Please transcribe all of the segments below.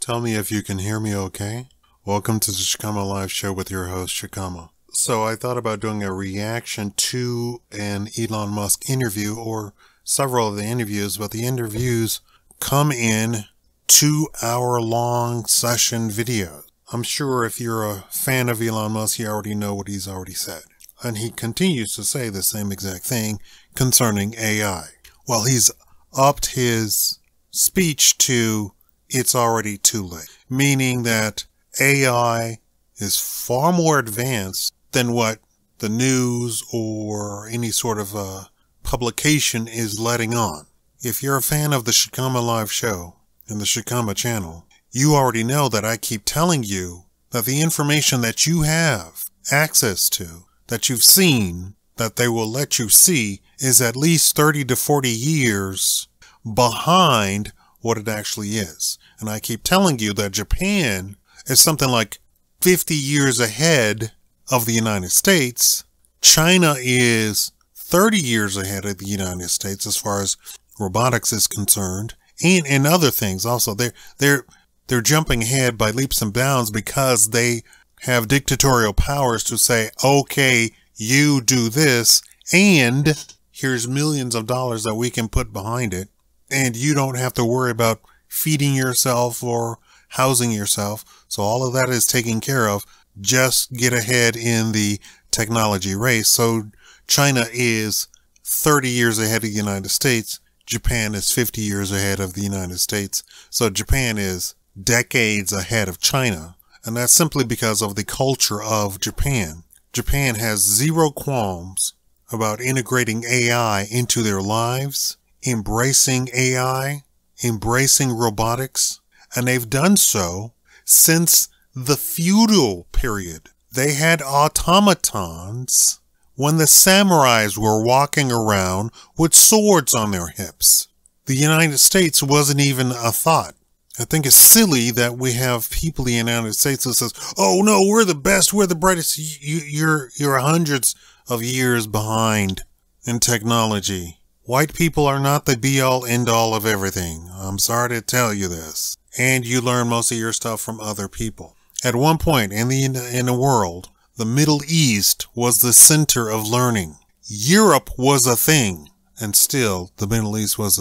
Tell me if you can hear me okay. Welcome to the Shakaama Live Show with your host, Shakaama. So I thought about doing a reaction to an Elon Musk interview, or several of the interviews, but the interviews come in 2-hour-long session videos. I'm sure if you're a fan of Elon Musk, you already know what he's already said. And he continues to say the same exact thing concerning AI. Well, he's upped his speech to "it's already too late," meaning that AI is far more advanced than what the news or any sort of publication is letting on. If you're a fan of the Shakaama Live Show and the Shakaama channel, you already know that I keep telling you that the information that you have access to, that you've seen, that they will let you see, is at least 30 to 40 years behind what it actually is. And I keep telling you that Japan is something like 50 years ahead of the United States. China is 30 years ahead of the United States as far as robotics is concerned, and other things also. They're jumping ahead by leaps and bounds because they have dictatorial powers to say, okay, you do this, and here's millions of dollars that we can put behind it, and you don't have to worry about feeding yourself or housing yourself. So all of that is taken care of. Just get ahead in the technology race. So China is 30 years ahead of the United States. Japan is 50 years ahead of the United States. So Japan is decades ahead of China. And that's simply because of the culture of Japan. Japan has zero qualms about integrating AI into their lives, embracing AI, embracing robotics, and they've done so since the feudal period. They had automatons when the samurais were walking around with swords on their hips. The United States wasn't even a thought. I think it's silly that we have people in the United States that says, "Oh no, we're the best, we're the brightest." You're hundreds of years behind in technology. White people are not the be-all, end-all of everything. I'm sorry to tell you this. And you learn most of your stuff from other people. At one point in the world, the Middle East was the center of learning. Europe was a thing, and still the Middle East was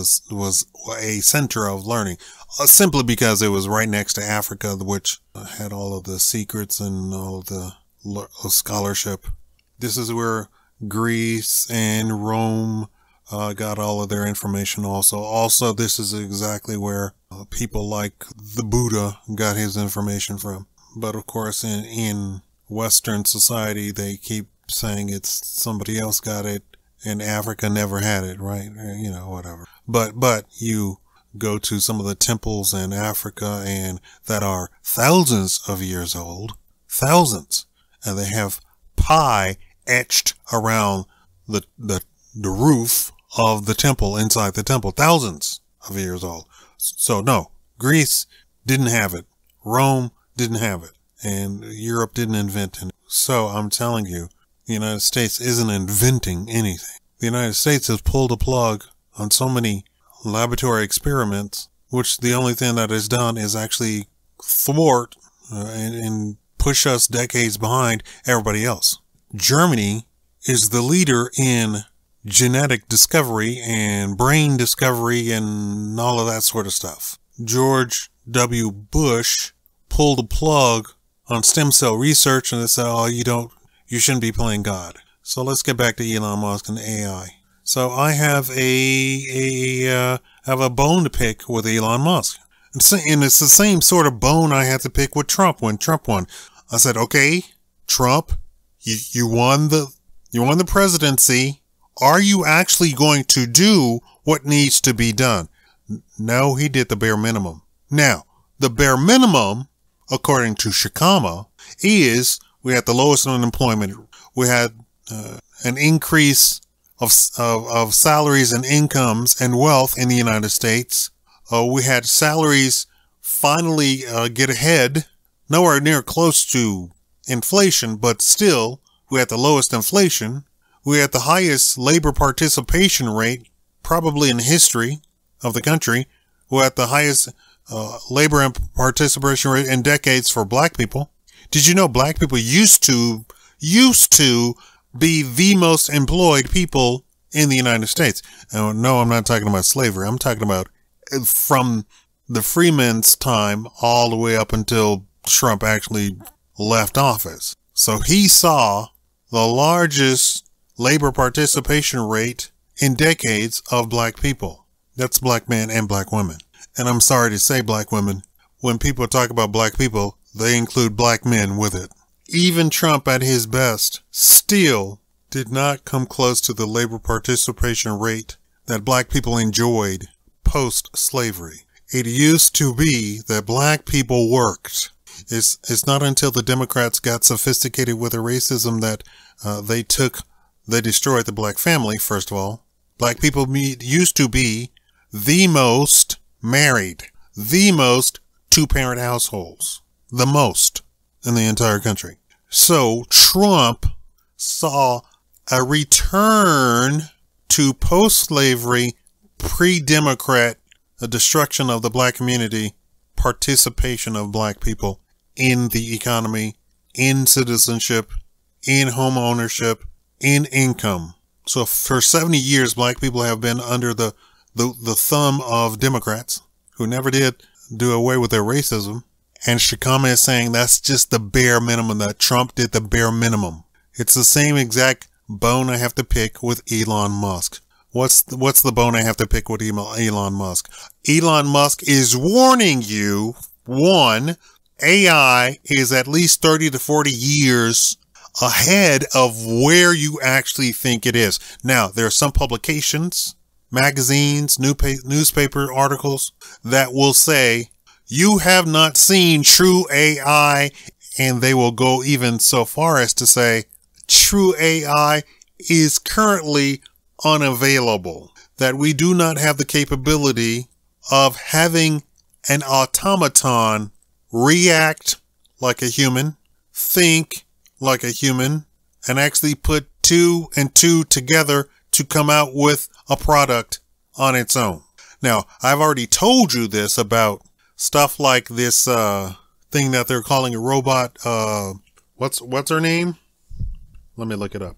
a center of learning, simply because it was right next to Africa, which had all of the secrets and all of the scholarship. This is where Greece and Rome got all of their information also. Also, this is exactly where people like the Buddha got his information from. But of course, in Western society, they keep saying it's somebody else got it and Africa never had it, right? You know, whatever. But you go to some of the temples in Africa and that are thousands of years old, thousands, and they have pi etched around the roof of the temple, inside the temple, thousands of years old. So no, Greece didn't have it. Rome didn't have it. And Europe didn't invent it. So I'm telling you, the United States isn't inventing anything. The United States has pulled a plug on so many laboratory experiments, which the only thing that is done is actually thwart and push us decades behind everybody else. Germany is the leader in genetic discovery and brain discovery and all of that sort of stuff. George W. Bush pulled a plug on stem cell research and they said, "Oh, you shouldn't be playing God." So let's get back to Elon Musk and AI. So I have a bone to pick with Elon Musk. And it's the same sort of bone I had to pick with Trump when Trump won. I said, "Okay, Trump, you won the presidency. Are you actually going to do what needs to be done?" No, he did the bare minimum. Now, the bare minimum, according to Shakaama, is we had the lowest unemployment. We had an increase of salaries and incomes and wealth in the United States. We had salaries finally get ahead, nowhere near close to inflation, but still we had the lowest inflation. We had the highest labor participation rate probably in the history of the country. We had the highest labor and participation rate in decades for black people. Did you know black people used to be the most employed people in the United States? And no, I'm not talking about slavery. I'm talking about from the freemen's time all the way up until Trump actually left office. So he saw the largest labor participation rate in decades of black people. That's black men and black women. And I'm sorry to say, black women, when people talk about black people, they include black men with it. Even Trump at his best still did not come close to the labor participation rate that black people enjoyed post-slavery. It used to be that black people worked. It's not until the Democrats got sophisticated with their racism that they destroyed the black family, first of all. Black people used to be the most married, the most two-parent households, the most in the entire country. So Trump saw a return to post-slavery, pre-Democrat, a destruction of the black community, participation of black people in the economy, in citizenship, in home ownership, in income. So for 70 years, black people have been under the thumb of Democrats who never did do away with their racism. And Shakaama is saying that's just the bare minimum, that Trump did the bare minimum. It's the same exact bone I have to pick with Elon Musk. What's the bone I have to pick with Elon Musk? Elon Musk is warning you, one, AI is at least 30 to 40 years ahead of where you actually think it is. Now, there are some publications, magazines, newspaper articles that will say, you have not seen true AI, and they will go even so far as to say, true AI is currently unavailable, that we do not have the capability of having an automaton react like a human, think like a human, and actually put two and two together to come out with a product on its own. Now, I've already told you this about stuff like this thing that they're calling a robot. What's her name? Let me look it up.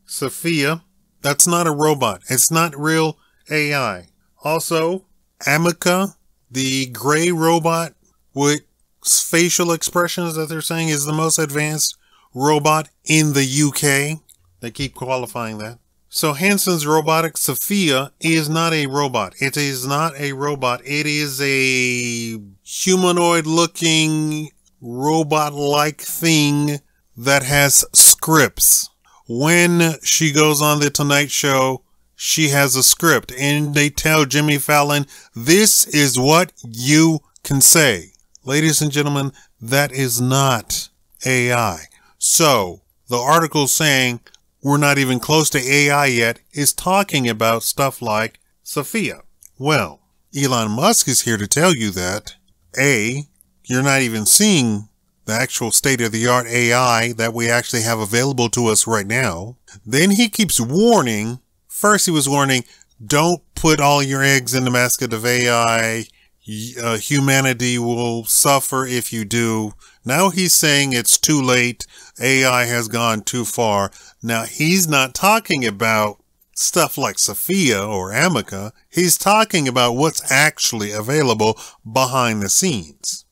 Sophia. That's not a robot. It's not real AI. Also, Amica, the gray robot with facial expressions that they're saying is the most advanced robot in the UK. They keep qualifying that. So Hanson's robotic Sophia is not a robot. It is not a robot. It is a humanoid-looking, robot-like thing that has scripts. When she goes on the Tonight Show, she has a script, and they tell Jimmy Fallon, this is what you can say. Ladies and gentlemen, that is not AI. So the article saying we're not even close to AI yet is talking about stuff like Sophia. Well, Elon Musk is here to tell you that, A, you're not even seeing the actual state-of-the-art AI that we actually have available to us right now. Then he keeps warning. First he was warning, don't put all your eggs in the basket of AI. Humanity will suffer if you do. Now he's saying it's too late. AI has gone too far. Now he's not talking about stuff like Sophia or Amica. He's talking about what's actually available behind the scenes.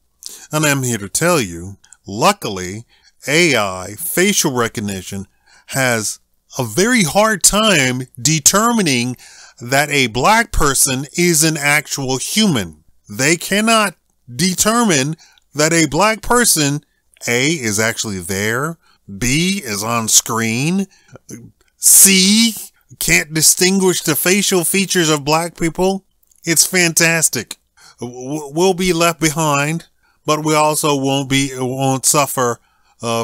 And I'm here to tell you, luckily, AI, facial recognition, has a very hard time determining that a black person is an actual human. They cannot determine that a black person, A, is actually there, B, is on screen, C, can't distinguish the facial features of black people. It's fantastic. We'll be left behind, but we also won't suffer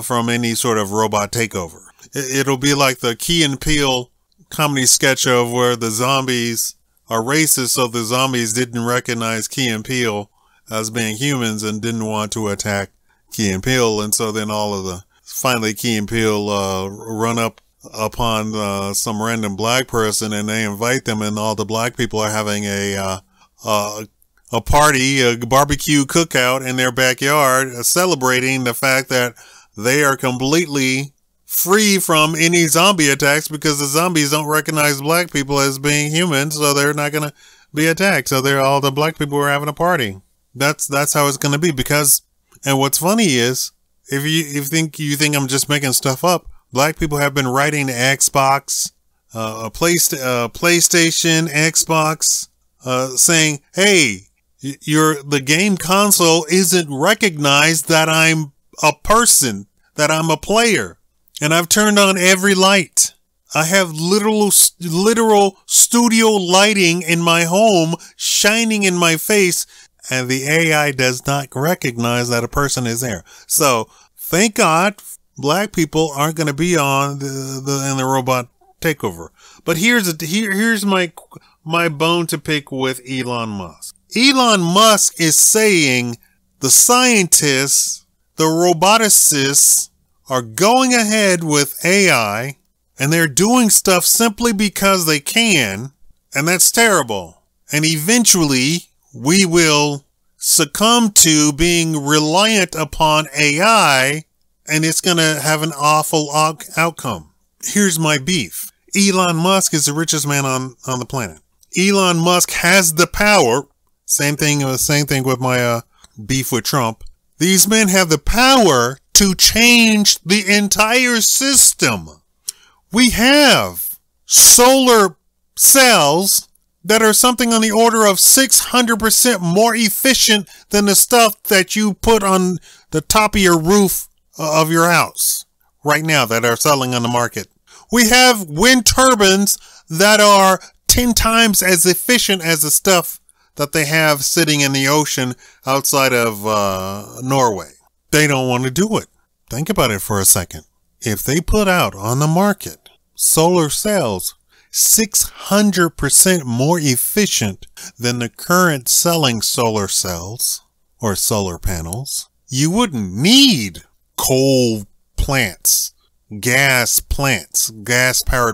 from any sort of robot takeover. It'll be like the Key and Peele comedy sketch of where the zombies are racist, so the zombies didn't recognize Key and Peele as being humans and didn't want to attack Key and Peele, and so then finally Key and Peele run up upon some random black person and they invite them, and all the black people are having a a party, a barbecue cookout in their backyard, celebrating the fact that they are completely free from any zombie attacks because the zombies don't recognize black people as being human, so they're not going to be attacked. So all the black people were having a party. That's how it's going to be. Because, and what's funny is, if you think I'm just making stuff up, black people have been writing to Xbox, PlayStation, Xbox, saying, hey, the game console isn't recognized that I'm a person, that I'm a player. And I've turned on every light. I have literal studio lighting in my home shining in my face, and the AI does not recognize that a person is there. So thank God black people aren't going to be on in the robot takeover. But here's my bone to pick with Elon Musk. Elon Musk is saying the scientists, the roboticists, are going ahead with AI, and they're doing stuff simply because they can, and that's terrible. And eventually, we will succumb to being reliant upon AI, and it's going to have an awful outcome. Here's my beef. Elon Musk is the richest man on the planet. Elon Musk has the power. Same thing with my beef with Trump. These men have the power to change the entire system. We have solar cells that are something on the order of 600% more efficient than the stuff that you put on the top of your roof of your house right now that are selling on the market. We have wind turbines that are 10 times as efficient as the stuff that they have sitting in the ocean outside of Norway. They don't want to do it. Think about it for a second. If they put out on the market solar cells 600% more efficient than the current selling solar cells or solar panels, you wouldn't need coal plants, gas-powered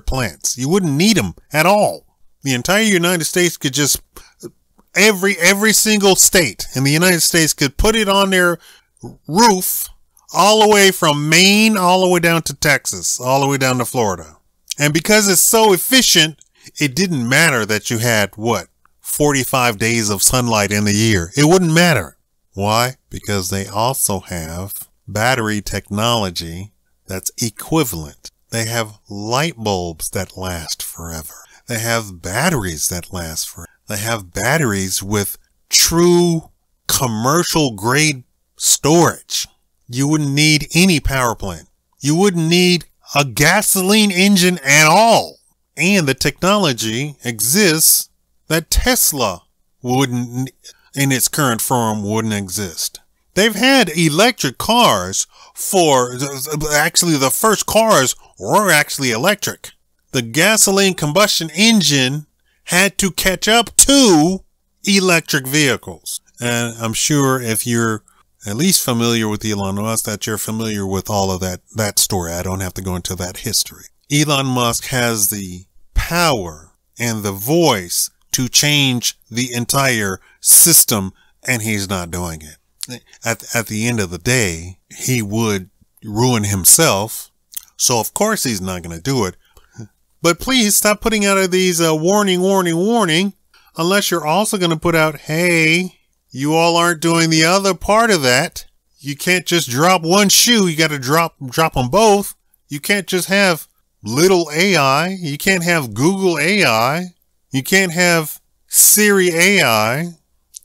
plants. You wouldn't need them at all. The entire United States could just, every single state in the United States could put it on their roof all the way from Maine, all the way down to Texas, all the way down to Florida. And because it's so efficient, it didn't matter that you had, 45 days of sunlight in the year. It wouldn't matter. Why? Because they also have battery technology that's equivalent. They have light bulbs that last forever. They have batteries that last forever. They have batteries with true commercial grade storage. You wouldn't need any power plant. You wouldn't need a gasoline engine at all. And the technology exists that Tesla wouldn't, in its current form, wouldn't exist. They've had electric cars actually the first cars were actually electric. The gasoline combustion engine had to catch up to electric vehicles. And I'm sure if you're at least familiar with Elon Musk, that you're familiar with all of that story. I don't have to go into that history. Elon Musk has the power and the voice to change the entire system, and he's not doing it. At the end of the day, he would ruin himself. So of course he's not going to do it. But please stop putting out these warning, unless you're also going to put out, hey, you all aren't doing the other part of that. You can't just drop one shoe. You got to drop them both. You can't just have little AI. You can't have Google AI. You can't have Siri AI.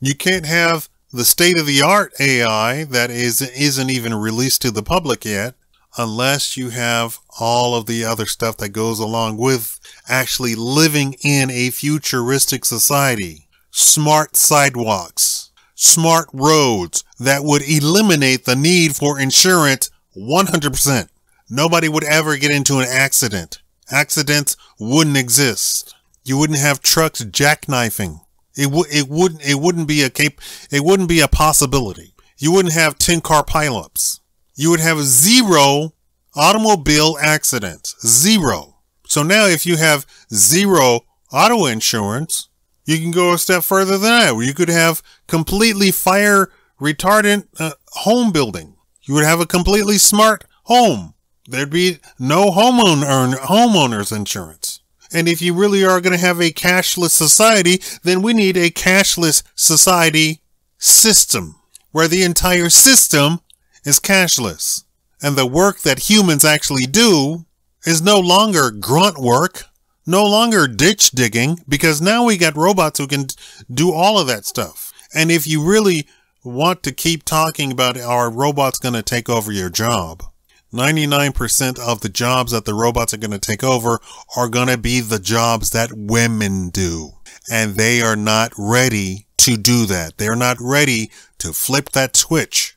You can't have the state-of-the-art AI that isn't even released to the public yet, unless you have all of the other stuff that goes along with actually living in a futuristic society. Smart sidewalks, smart roads that would eliminate the need for insurance 100%. Nobody would ever get into an accident. Accidents wouldn't exist. You wouldn't have trucks jackknifing. It wouldn't be a possibility. You wouldn't have 10-car pileups. You would have 0 automobile accidents. 0. So now if you have 0 auto insurance, You can go a step further than that, where you could have completely fire retardant home building. You would have a completely smart home. There'd be no homeowner's insurance. And if you really are going to have a cashless society, then we need a cashless society system where the entire system is cashless. And the work that humans actually do is no longer grunt work, no longer ditch digging, because now we got robots who can do all of that stuff. And if you really want to keep talking about are robots going to take over your job, 99% of the jobs that the robots are going to take over are going to be the jobs that women do. And they are not ready to do that. They're not ready to flip that switch.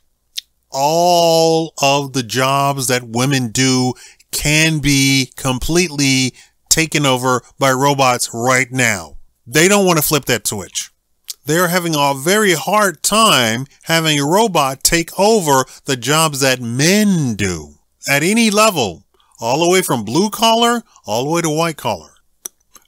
All of the jobs that women do can be completely taken over by robots right now. They don't want to flip that switch. They're having a very hard time having a robot take over the jobs that men do. At any level, all the way from blue collar, all the way to white collar.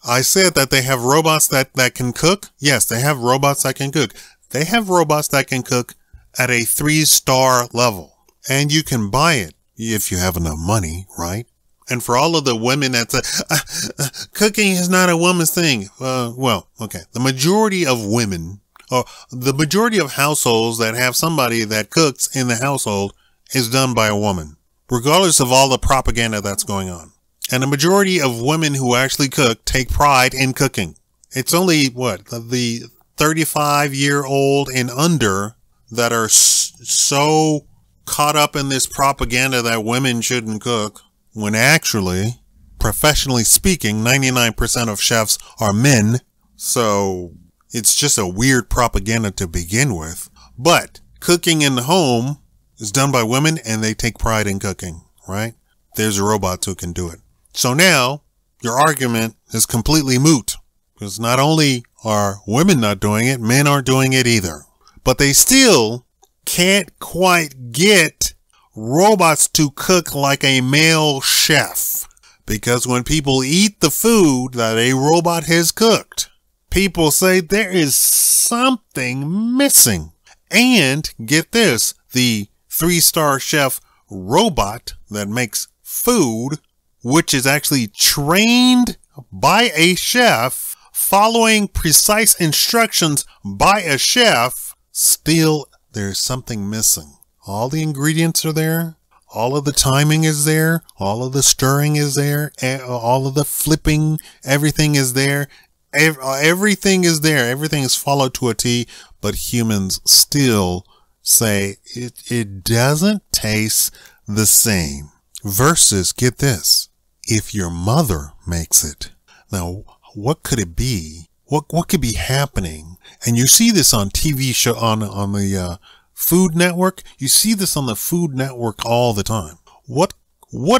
I said that they have robots that can cook. Yes, they have robots that can cook. They have robots that can cook at a 3-star level. And you can buy it if you have enough money, right? And for all of the women that say, cooking is not a woman's thing. Okay. The majority of women, or the majority of households that have somebody that cooks in the household is done by a woman, regardless of all the propaganda that's going on. And the majority of women who actually cook take pride in cooking. It's only, the 35-year-old and under that are so caught up in this propaganda that women shouldn't cook, when actually, professionally speaking, 99% of chefs are men. So it's just a weird propaganda to begin with. But cooking in the home is done by women, and they take pride in cooking, right? There's robots who can do it. So now your argument is completely moot, because not only are women not doing it, men aren't doing it either. But they still can't quite get robots to cook like a male chef. Because when people eat the food that a robot has cooked, people say there is something missing. And get this, the 3-star chef robot that makes food, which is actually trained by a chef, following precise instructions by a chef, still there's something missing. All the ingredients are there. All of the timing is there. All of the stirring is there. All of the flipping, everything is there. Everything is there. Everything is followed to a T, but humans still say it doesn't taste the same. Versus, get this, if your mother makes it. Now, what could it be? What could be happening? And you see this on TV show, on the Food Network. You see this on the Food Network all the time. What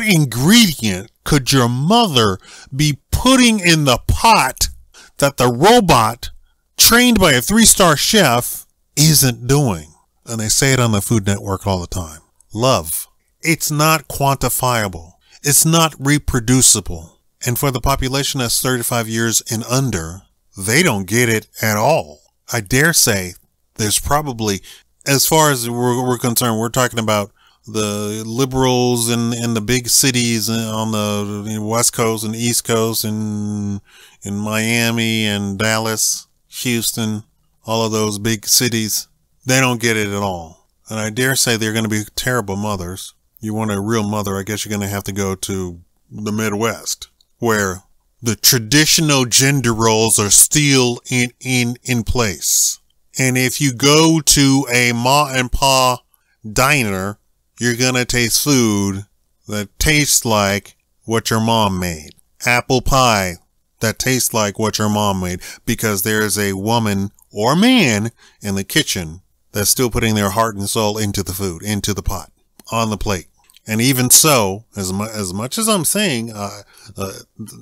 ingredient could your mother be putting in the pot that the robot trained by a 3-star chef isn't doing? And they say it on the Food Network all the time. Love. It's not quantifiable. It's not reproducible. And for the population that's 35 years and under, they don't get it at all. I dare say there's probably, as far as we're concerned, we're talking about the liberals in the big cities on the West Coast and East Coast and in Miami and Dallas, Houston, all of those big cities. They don't get it at all. And I dare say they're going to be terrible mothers. You want a real mother, I guess you're going to have to go to the Midwest, where the traditional gender roles are still in place. And if you go to a ma and pa diner, you're going to taste food that tastes like what your mom made. Apple pie that tastes like what your mom made, because there is a woman or man in the kitchen that's still putting their heart and soul into the food, into the pot, on the plate. And even so, as much as I'm saying,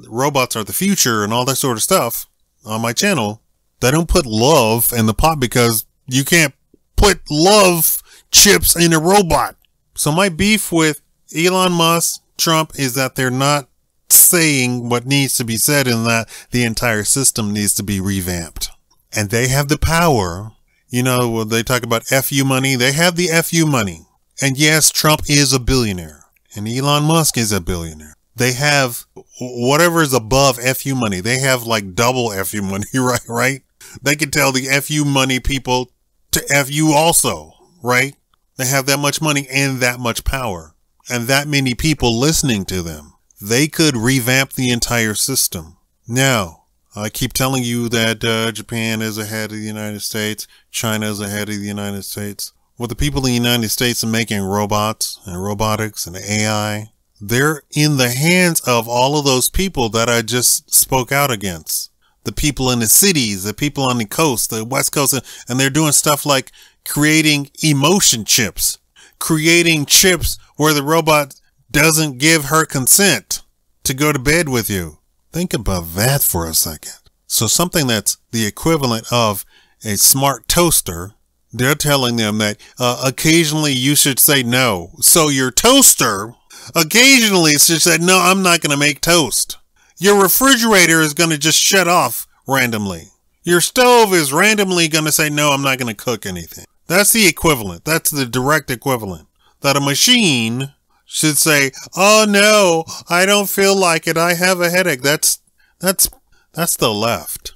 robots are the future and all that sort of stuff on my channel, they don't put love in the pot, because you can't put love chips in a robot. So my beef with Elon Musk, Trump, is that they're not saying what needs to be said, and that the entire system needs to be revamped. And they have the power. You know, when they talk about FU money, they have the FU money. And yes, Trump is a billionaire, and Elon Musk is a billionaire. They have whatever is above FU money. They have like double FU money, right? They can tell the FU money people to FU also, right? They have that much money and that much power and that many people listening to them. They could revamp the entire system. Now, I keep telling you that Japan is ahead of the United States. China is ahead of the United States. Well, the people in the United States are making robots and robotics and AI. They're in the hands of all of those people that I just spoke out against. The people in the cities, the people on the coast, the West Coast, and they're doing stuff like creating emotion chips, creating chips where the robot doesn't give her consent to go to bed with you. Think about that for a second. So something that's the equivalent of a smart toaster, they're telling them that occasionally you should say no. So your toaster occasionally should say, no, I'm not going to make toast. Your refrigerator is going to just shut off randomly. Your stove is randomly going to say, no, I'm not going to cook anything. That's the equivalent. That's the direct equivalent. That a machine should say, oh no, I don't feel like it. I have a headache. That's the left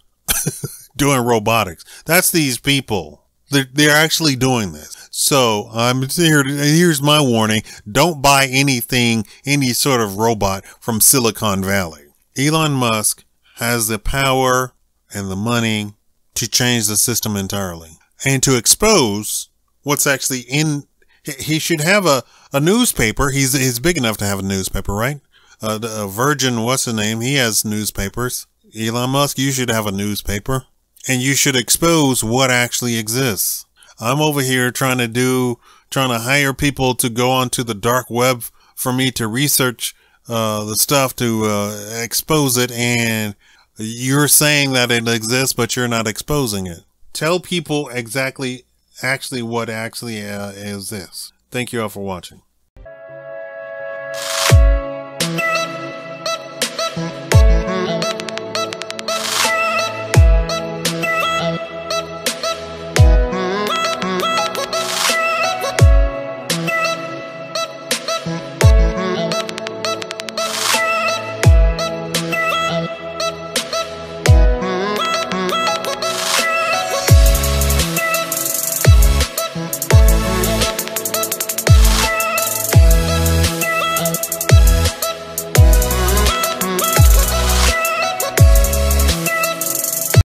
doing robotics. That's these people. They're actually doing this. So here's my warning. Don't buy anything, any sort of robot from Silicon Valley. Elon Musk has the power and the money to change the system entirely and to expose what's actually in. He should have a newspaper. He's big enough to have a newspaper, right? Virgin, what's his name? He has newspapers. Elon Musk, you should have a newspaper and you should expose what actually exists. I'm over here trying to hire people to go onto the dark web for me to research the stuff to expose it, and you're saying that it exists, but you're not exposing it. Tell people exactly what actually is this. Thank you all for watching.